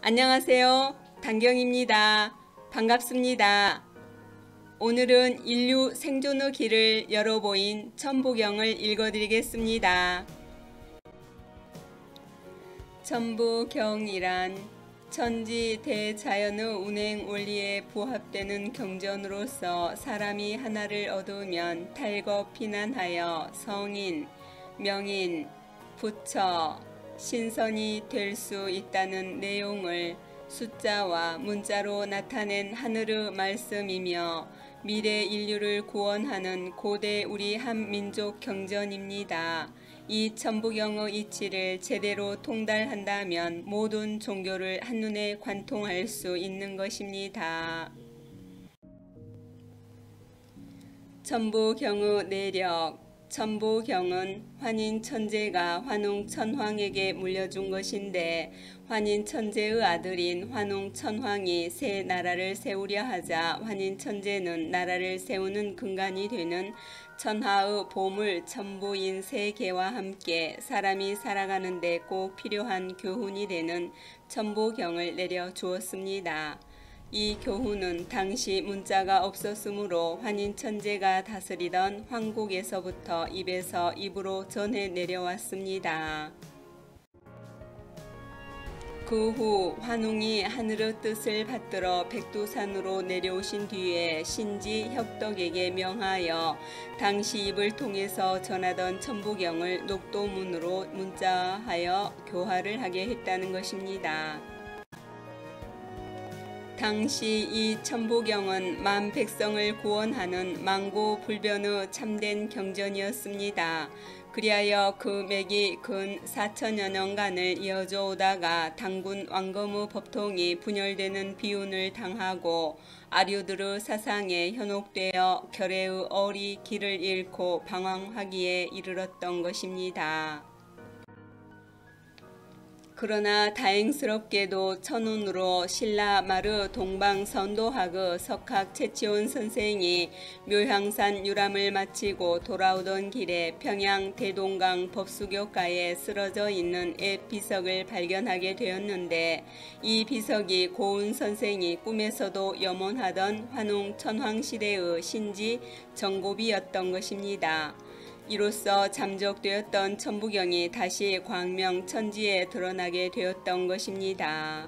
안녕하세요. 단경입니다. 반갑습니다. 오늘은 인류 생존의 길을 열어보인 천부경을 읽어드리겠습니다. 천부경이란 천지 대자연의 운행 원리에 부합되는 경전으로서 사람이 하나를 얻으면 탈거 피난하여 성인, 명인, 부처, 신선이 될 수 있다는 내용을 숫자와 문자로 나타낸 하늘의 말씀이며 미래 인류를 구원하는 고대 우리 한민족 경전입니다. 이 천부경의 이치를 제대로 통달한다면 모든 종교를 한눈에 관통할 수 있는 것입니다. 천부경의 내력. 천부경은 환인천재가 환웅천황에게 물려준 것인데 환인천재의 아들인 환웅천황이 새 나라를 세우려 하자 환인천재는 나라를 세우는 근간이 되는 천하의 보물 천부인 세 개와 함께 사람이 살아가는 데 꼭 필요한 교훈이 되는 천부경을 내려주었습니다. 이 교훈은 당시 문자가 없었으므로 환인천재가 다스리던 황국에서부터 입에서 입으로 전해 내려왔습니다. 그 후 환웅이 하늘의 뜻을 받들어 백두산으로 내려오신 뒤에 신지 혁덕에게 명하여 당시 입을 통해서 전하던 천부경을 녹도문으로 문자하여 교화를 하게 했다는 것입니다. 당시 이 천부경은 만 백성을 구원하는 망고불변의 참된 경전이었습니다. 그리하여 그 맥이 근 4천여 년간을 이어져 오다가 당군 왕검의 법통이 분열되는 비운을 당하고 아류들의 사상에 현혹되어 결의의 어리 길을 잃고 방황하기에 이르렀던 것입니다. 그러나 다행스럽게도 천운으로 신라 마르 동방선도학의 석학 최치원 선생이 묘향산 유람을 마치고 돌아오던 길에 평양 대동강 법수교가에 쓰러져 있는 옛 비석을 발견하게 되었는데 이 비석이 고운 선생이 꿈에서도 염원하던 환웅 천황시대의 신지 정고비였던 것입니다. 이로써 잠적되었던 천부경이 다시 광명천지에 드러나게 되었던 것입니다.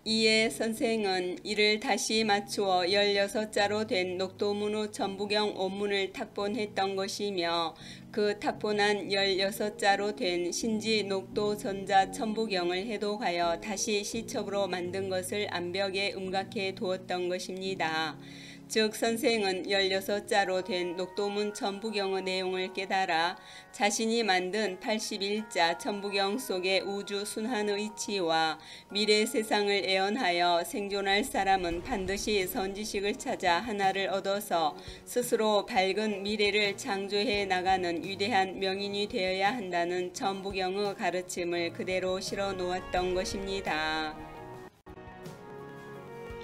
이에 선생은 이를 다시 맞추어 16자로 된 녹도문의 천부경 원문을 탁본했던 것이며 그 탁본한 16자로 된 신지 녹도 전자 천부경을 해독하여 다시 시첩으로 만든 것을 암벽에 음각해 두었던 것입니다. 즉 선생은 16자로 된 녹도문 천부경의 내용을 깨달아 자신이 만든 81자 천부경 속의 우주 순환의 이치와 미래 세상을 애언하여 생존할 사람은 반드시 선지식을 찾아 하나를 얻어서 스스로 밝은 미래를 창조해 나가는 위대한 명인이 되어야 한다는 천부경의 가르침을 그대로 실어 놓았던 것입니다.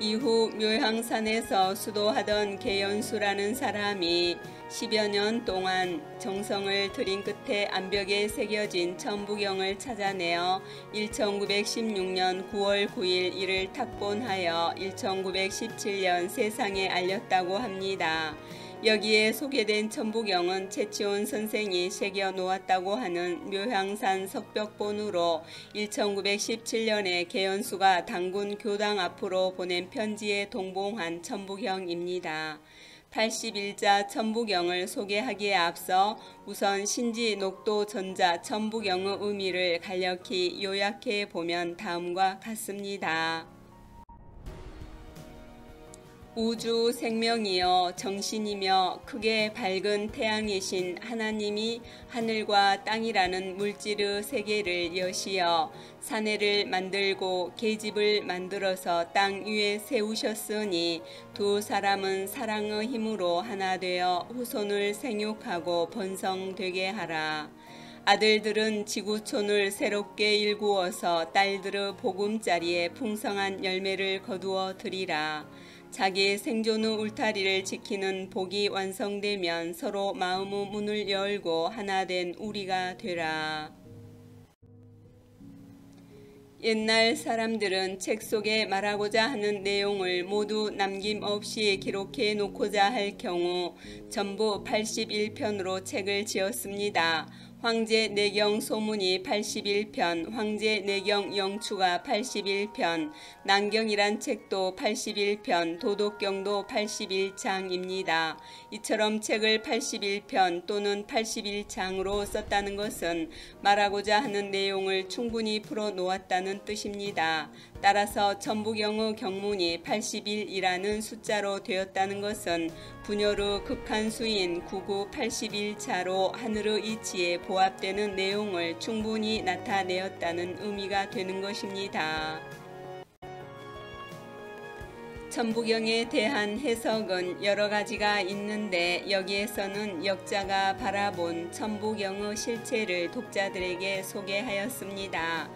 이후 묘향산에서 수도하던 계연수라는 사람이 10여 년 동안 정성을 들인 끝에 암벽에 새겨진 천부경을 찾아내어 1916년 9월 9일 이를 탁본하여 1917년 세상에 알렸다고 합니다. 여기에 소개된 천부경은 최치원 선생이 새겨 놓았다고 하는 묘향산 석벽본으로 1917년에 계연수가 당군 교당 앞으로 보낸 편지에 동봉한 천부경입니다. 81자 천부경을 소개하기에 앞서 우선 신지 녹도 전자 천부경의 의미를 간략히 요약해 보면 다음과 같습니다. 우주 생명이여 정신이며 크게 밝은 태양이신 하나님이 하늘과 땅이라는 물질의 세계를 여시어 사내를 만들고 계집을 만들어서 땅 위에 세우셨으니 두 사람은 사랑의 힘으로 하나 되어 후손을 생육하고 번성되게 하라. 아들들은 지구촌을 새롭게 일구어서 딸들의 보금자리에 풍성한 열매를 거두어 드리라. 자기 생존의 울타리를 지키는 복이 완성되면 서로 마음의 문을 열고 하나 된 우리가 되라. 옛날 사람들은 책 속에 말하고자 하는 내용을 모두 남김없이 기록해 놓고자 할 경우 전부 81편으로 책을 지었습니다. 황제 내경 소문이 81편, 황제 내경 영추가 81편, 난경이란 책도 81편, 도덕경도 81장입니다. 이처럼 책을 81편 또는 81장으로 썼다는 것은 말하고자 하는 내용을 충분히 풀어놓았다는 뜻입니다. 따라서 천부경의 경문이 81이라는 숫자로 되었다는 것은 분열의 극한수인 9981자로 하늘의 이치에 보합되는 내용을 충분히 나타내었다는 의미가 되는 것입니다. 천부경에 대한 해석은 여러 가지가 있는데 여기에서는 역자가 바라본 천부경의 실체를 독자들에게 소개하였습니다.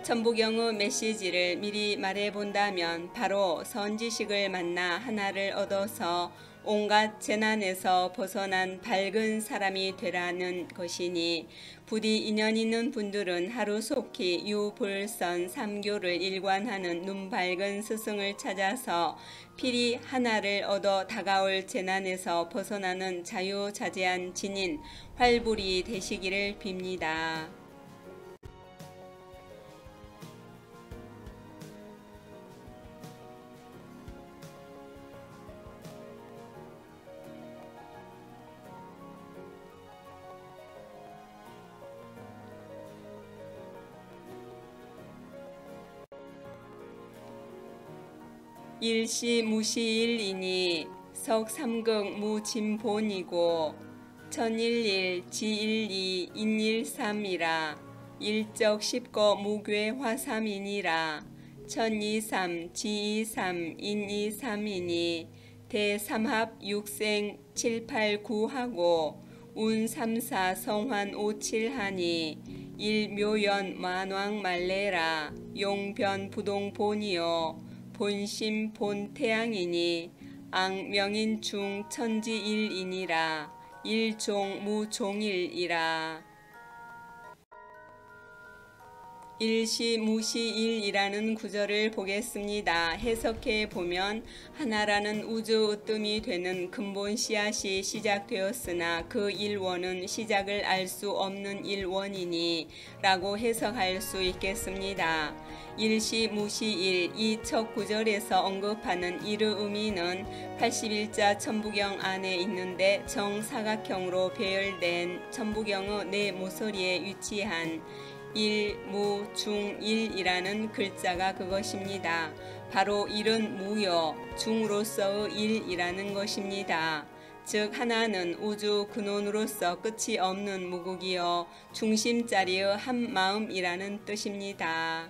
천부경의 메시지를 미리 말해본다면 바로 선지식을 만나 하나를 얻어서 온갖 재난에서 벗어난 밝은 사람이 되라는 것이니 부디 인연 있는 분들은 하루속히 유불선 3교를 일관하는 눈 밝은 스승을 찾아서 필히 하나를 얻어 다가올 재난에서 벗어나는 자유자재한 진인 활불이 되시기를 빕니다. 일시무시일이니 석삼극 무진본이고 천일일 지일이 인일삼이라 일적 십거 무괴 화삼이니라 천이삼 지이삼 인이삼이니 대삼합 육생 789하고 운삼사 성환 57하니 일묘연 만왕말레라 용변 부동본이요 본심 본태양이니 앙명인중 천지일이니라 일종 무종일이라. 일시무시일이라는 구절을 보겠습니다. 해석해 보면 하나라는 우주 으뜸이 되는 근본 씨앗이 시작되었으나 그 일원은 시작을 알 수 없는 일원이니 라고 해석할 수 있겠습니다. 일시무시일 이 첫 구절에서 언급하는 일의 의미는 81자 천부경 안에 있는데 정사각형으로 배열된 천부경의 네 모서리에 위치한 일무중일이라는 글자가 그것입니다. 바로 일은 무여, 중으로서의 일이라는 것입니다. 즉 하나는 우주 근원으로서 끝이 없는 무국이여 중심자리의 한마음이라는 뜻입니다.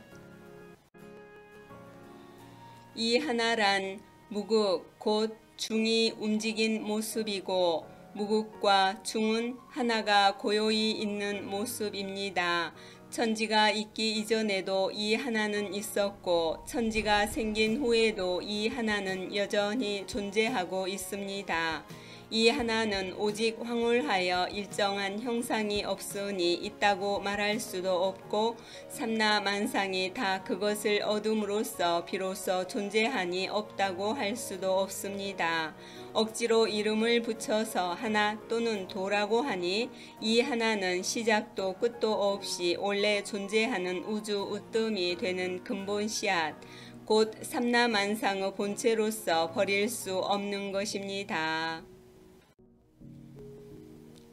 이 하나란 무국 곧 중이 움직인 모습이고 무국과 중은 하나가 고요히 있는 모습입니다. 천지가 있기 이전에도 이 하나는 있었고 천지가 생긴 후에도 이 하나는 여전히 존재하고 있습니다. 이 하나는 오직 황홀하여 일정한 형상이 없으니 있다고 말할 수도 없고 삼라만상이 다 그것을 얻음으로써 비로소 존재하니 없다고 할 수도 없습니다. 억지로 이름을 붙여서 하나 또는 도라고 하니 이 하나는 시작도 끝도 없이 원래 존재하는 우주 으뜸이 되는 근본 씨앗 곧 삼라만상의 본체로서 버릴 수 없는 것입니다.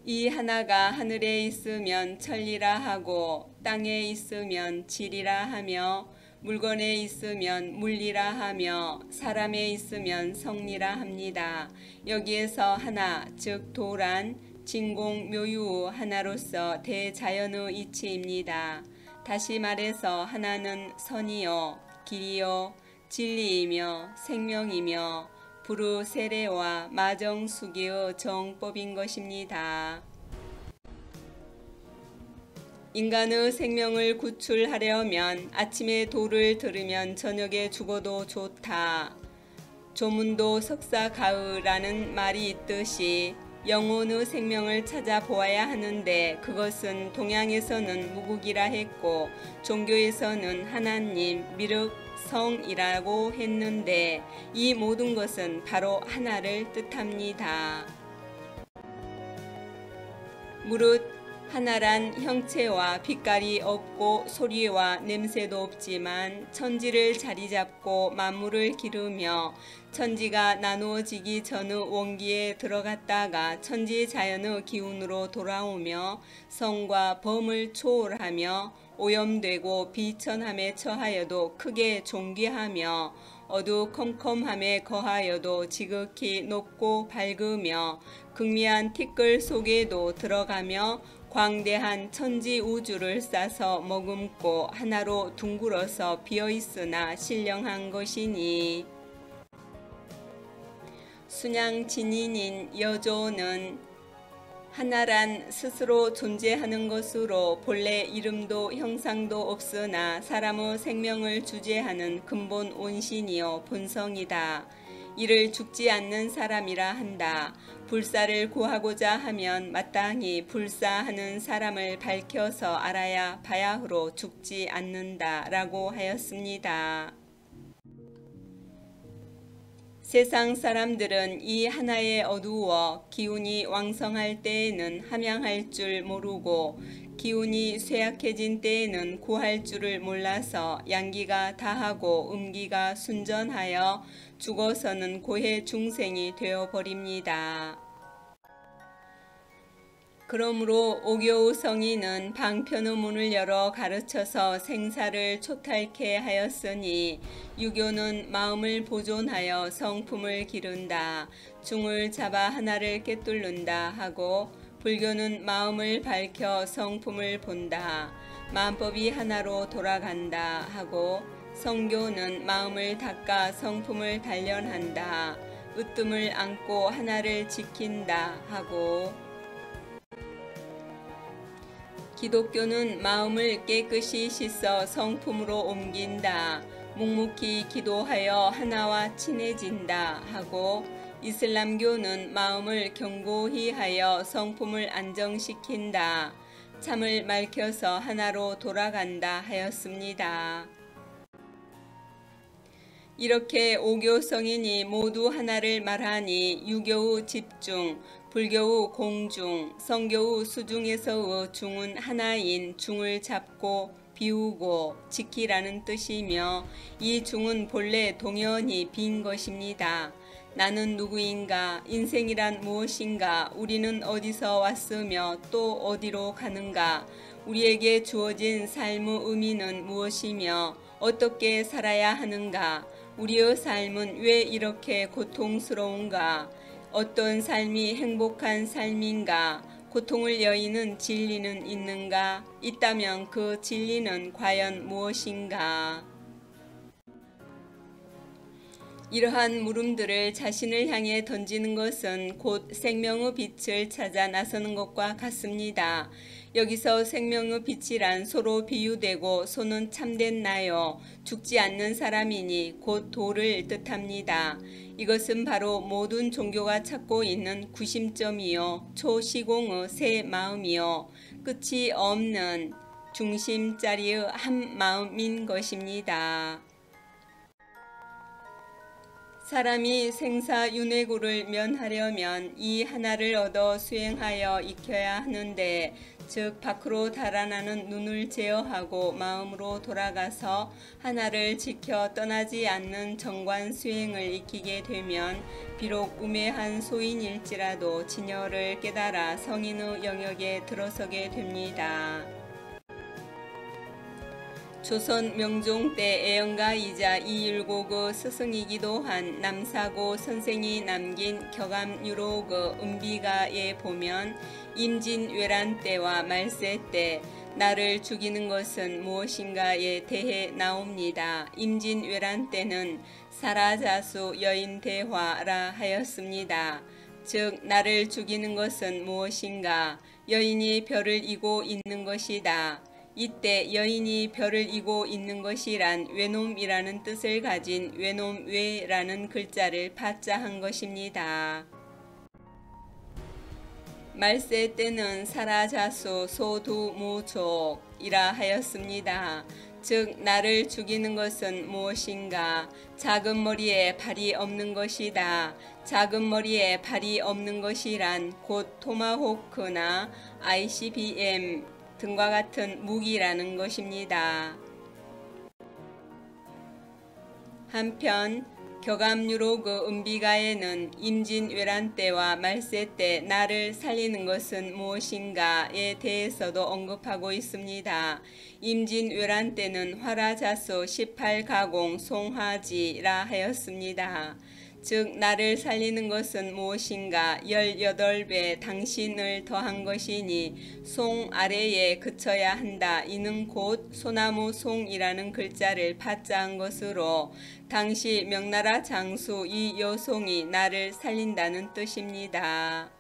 이 하나가 하늘에 있으면 천리라 하고 땅에 있으면 질이라 하며 물건에 있으면 물리라 하며 사람에 있으면 성리라 합니다. 여기에서 하나 즉 도란 진공묘유 하나로서 대자연의 이치입니다. 다시 말해서 하나는 선이요 길이요 진리이며 생명이며 부르세례와 마정수기의 정법인 것입니다. 인간의 생명을 구출하려면 아침에 도를 들으면 저녁에 죽어도 좋다. 조문도 석사가으라는 말이 있듯이 영혼의 생명을 찾아보아야 하는데 그것은 동양에서는 무국이라 했고 종교에서는 하나님, 미륵, 성이라고 했는데 이 모든 것은 바로 하나를 뜻합니다. 무릇 하나란 형체와 빛깔이 없고 소리와 냄새도 없지만 천지를 자리 잡고 만물을 기르며 천지가 나누어지기 전의 원기에 들어갔다가 천지 자연의 기운으로 돌아오며 성과 범을 초월하며 오염되고 비천함에 처하여도 크게 존귀하며 어두컴컴함에 거하여도 지극히 높고 밝으며 극미한 티끌 속에도 들어가며 광대한 천지 우주를 싸서 머금고 하나로 둥글어서 비어있으나 신령한 것이니 순양진인인 여조는 하나란 스스로 존재하는 것으로 본래 이름도 형상도 없으나 사람의 생명을 주재하는 근본 원신이요 본성이다. 이를 죽지 않는 사람이라 한다. 불사를 구하고자 하면 마땅히 불사하는 사람을 밝혀서 알아야 바야흐로 죽지 않는다 라고 하였습니다. 세상 사람들은 이 하나에 어두워 기운이 왕성할 때에는 함양할 줄 모르고 기운이 쇠약해진 때에는 구할 줄을 몰라서 양기가 다하고 음기가 순전하여 죽어서는 고해 중생이 되어버립니다. 그러므로 오교의 성인은 방편의 문을 열어 가르쳐서 생사를 초탈케 하였으니 유교는 마음을 보존하여 성품을 기른다. 중을 잡아 하나를 꿰뚫는다 하고 불교는 마음을 밝혀 성품을 본다. 만법이 하나로 돌아간다 하고 성교는 마음을 닦아 성품을 단련한다. 으뜸을 안고 하나를 지킨다 하고 기독교는 마음을 깨끗이 씻어 성품으로 옮긴다. 묵묵히 기도하여 하나와 친해진다 하고 이슬람교는 마음을 견고히 하여 성품을 안정시킨다. 참을 밝혀서 하나로 돌아간다 하였습니다. 이렇게 오교 성인이 모두 하나를 말하니 유교의 집중, 불교의 공중, 성교의 수중에서의 중은 하나인 중을 잡고 비우고 지키라는 뜻이며 이 중은 본래 동연히 빈 것입니다. 나는 누구인가? 인생이란 무엇인가? 우리는 어디서 왔으며 또 어디로 가는가? 우리에게 주어진 삶의 의미는 무엇이며 어떻게 살아야 하는가? 우리의 삶은 왜 이렇게 고통스러운가? 어떤 삶이 행복한 삶인가? 고통을 여의는 진리는 있는가? 있다면 그 진리는 과연 무엇인가? 이러한 물음들을 자신을 향해 던지는 것은 곧 생명의 빛을 찾아 나서는 것과 같습니다. 여기서 생명의 빛이란 소로 비유되고 소는 참된 나요 죽지 않는 사람이니 곧 도를 뜻합니다. 이것은 바로 모든 종교가 찾고 있는 구심점이요 초시공의 새 마음이요 끝이 없는 중심자리의 한 마음인 것입니다. 사람이 생사윤회고를 면하려면 이 하나를 얻어 수행하여 익혀야 하는데 즉 밖으로 달아나는 눈을 제어하고 마음으로 돌아가서 하나를 지켜 떠나지 않는 정관 수행을 익히게 되면 비록 우매한 소인일지라도 진여를 깨달아 성인의 영역에 들어서게 됩니다. 조선 명종 때 애영가이자 이율곡의 스승이기도 한 남사고 선생이 남긴 격암유록의 은비가에 보면 임진왜란 때와 말세 때 나를 죽이는 것은 무엇인가에 대해 나옵니다. 임진왜란 때는 사라자수 여인대화라 하였습니다. 즉 나를 죽이는 것은 무엇인가? 여인이 별을 이고 있는 것이다. 이때 여인이 별을 이고 있는 것이란 외놈이라는 뜻을 가진 외놈외라는 글자를 파자한 것입니다. 말세 때는 사라자수 소두무족이라 하였습니다. 즉 나를 죽이는 것은 무엇인가? 작은 머리에 발이 없는 것이다. 작은 머리에 발이 없는 것이란 곧 토마호크나 ICBM 등과 같은 무기라는 것입니다. 한편 격암유로그 은비가에는 임진왜란 때와 말세 때 나를 살리는 것은 무엇인가에 대해서도 언급하고 있습니다. 임진왜란 때는 화라자수 18가공 송화지라 하였습니다. 즉 나를 살리는 것은 무엇인가 18배 당신을 더한 것이니 송 아래에 그쳐야 한다. 이는 곧 소나무 송이라는 글자를 파자한 것으로 당시 명나라 장수 이 여송이 나를 살린다는 뜻입니다.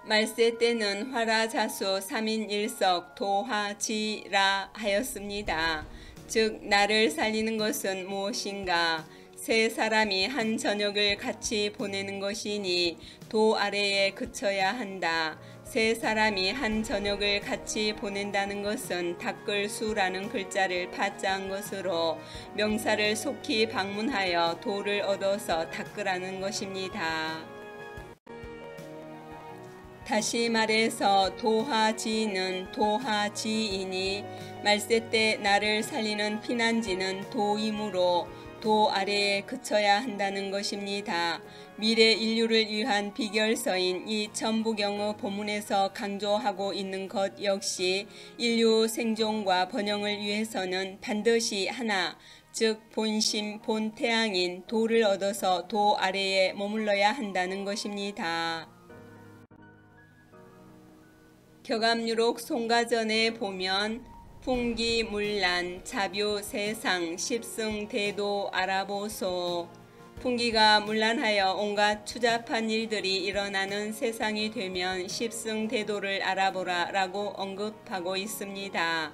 말세 때는 화라자수 3인1석 도화지라 하였습니다. 즉 나를 살리는 것은 무엇인가? 세 사람이 한 저녁을 같이 보내는 것이니 도 아래에 그쳐야 한다. 세 사람이 한 저녁을 같이 보낸다는 것은 닦을수라는 글자를 파자한 것으로 명사를 속히 방문하여 도를 얻어서 닦으라는 것입니다. 다시 말해서 도화지는 도화지이니 말세 때 나를 살리는 피난지는 도이므로 도 아래에 그쳐야 한다는 것입니다. 미래 인류를 위한 비결서인 이 천부경의 본문에서 강조하고 있는 것 역시 인류 생존과 번영을 위해서는 반드시 하나, 즉 본심, 본태양인 도를 얻어서 도 아래에 머물러야 한다는 것입니다. 격암유록 송가전에 보면 풍기물란 자뷰세상 십승대도 알아보소. 풍기가 문란하여 온갖 추잡한 일들이 일어나는 세상이 되면 십승대도를 알아보라 라고 언급하고 있습니다.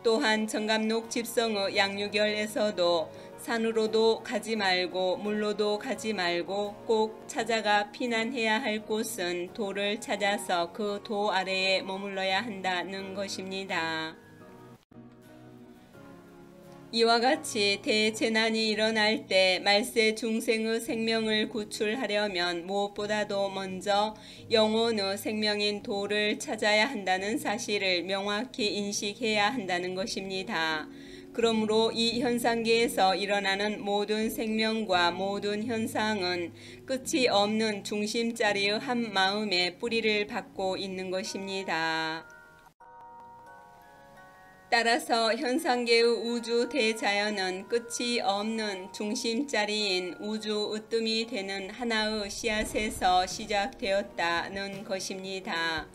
또한 정감록 집성의 양유결에서도 산으로도 가지 말고 물로도 가지 말고 꼭 찾아가 피난해야 할 곳은 도를 찾아서 그 도 아래에 머물러야 한다는 것입니다. 이와 같이 대재난이 일어날 때 말세 중생의 생명을 구출하려면 무엇보다도 먼저 영혼의 생명인 도를 찾아야 한다는 사실을 명확히 인식해야 한다는 것입니다. 그러므로 이 현상계에서 일어나는 모든 생명과 모든 현상은 끝이 없는 중심자리의 한 마음에 뿌리를 받고 있는 것입니다. 따라서 현상계의 우주 대자연은 끝이 없는 중심자리인 우주 으뜸이 되는 하나의 씨앗에서 시작되었다는 것입니다.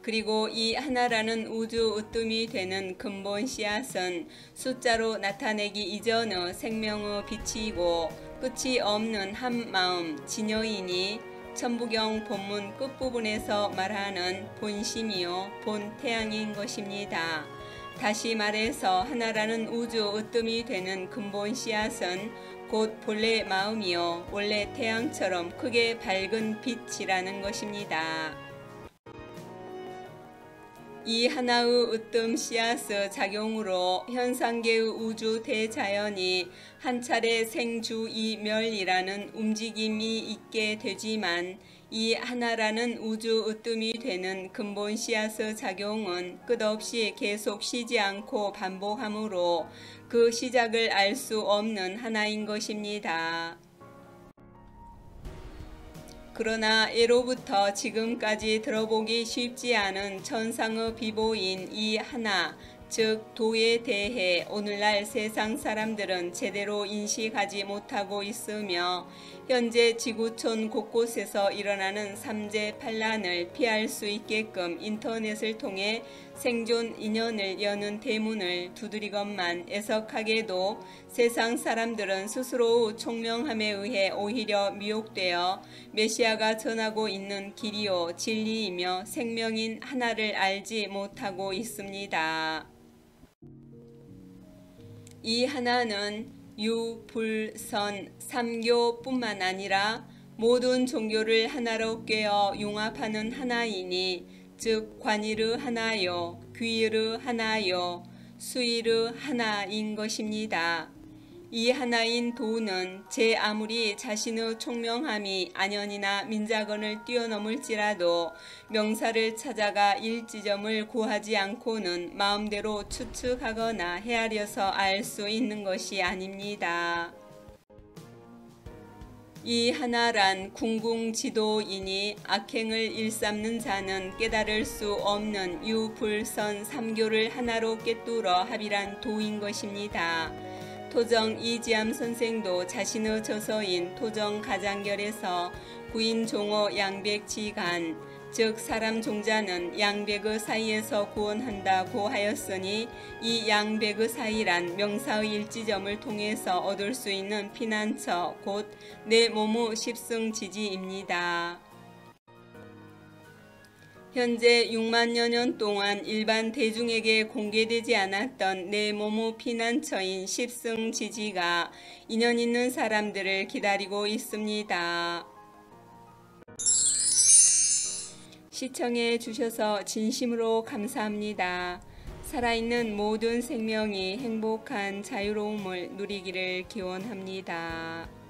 그리고 이 하나라는 우주 으뜸이 되는 근본 씨앗은 숫자로 나타내기 이전의 생명의 빛이고 끝이 없는 한 마음 진여이니 천부경 본문 끝부분에서 말하는 본심이요 본태양인 것입니다. 다시 말해서 하나라는 우주 으뜸이 되는 근본 씨앗은 곧 본래 마음이요 원래 태양처럼 크게 밝은 빛이라는 것입니다. 이 하나의 으뜸 씨앗의 작용으로 현상계의 우주 대자연이 한 차례 생주이멸이라는 움직임이 있게 되지만 이 하나라는 우주 으뜸이 되는 근본 씨앗의 작용은 끝없이 계속 쉬지 않고 반복하므로 그 시작을 알 수 없는 하나인 것입니다. 그러나 예로부터 지금까지 들어보기 쉽지 않은 천상의 비보인 이 하나, 즉 도에 대해 오늘날 세상 사람들은 제대로 인식하지 못하고 있으며 현재 지구촌 곳곳에서 일어나는 삼재 반란을 피할 수 있게끔 인터넷을 통해 생존 인연을 여는 대문을 두드리건만 애석하게도 세상 사람들은 스스로 총명함에 의해 오히려 미혹되어 메시아가 전하고 있는 길이요 진리이며 생명인 하나를 알지 못하고 있습니다. 이 하나는 유, 불, 선, 삼교뿐만 아니라 모든 종교를 하나로 꿰어 융합하는 하나이니 즉 관이르 하나요, 귀이르 하나요, 수이르 하나인 것입니다. 이 하나인 도는 제 아무리 자신의 총명함이 안연이나 민자건을 뛰어넘을지라도 명사를 찾아가 일지점을 구하지 않고는 마음대로 추측하거나 헤아려서 알 수 있는 것이 아닙니다. 이 하나란 궁궁지도이니 악행을 일삼는 자는 깨달을 수 없는 유불선 삼교를 하나로 꿰뚫어 합일한 도인 것입니다. 토정 이지암 선생도 자신의 저서인 토정가장결에서 구인종호 양백지간 즉 사람 종자는 양백의 사이에서 구원한다고 하였으니 이 양백의 사이란 명사의 일지점을 통해서 얻을 수 있는 피난처 곧 내 몸의 십승지지입니다. 현재 6만여 년 동안 일반 대중에게 공개되지 않았던 내 몸의 피난처인 십승지지가 인연 있는 사람들을 기다리고 있습니다. 시청해 주셔서 진심으로 감사합니다. 살아있는 모든 생명이 행복한 자유로움을 누리기를 기원합니다.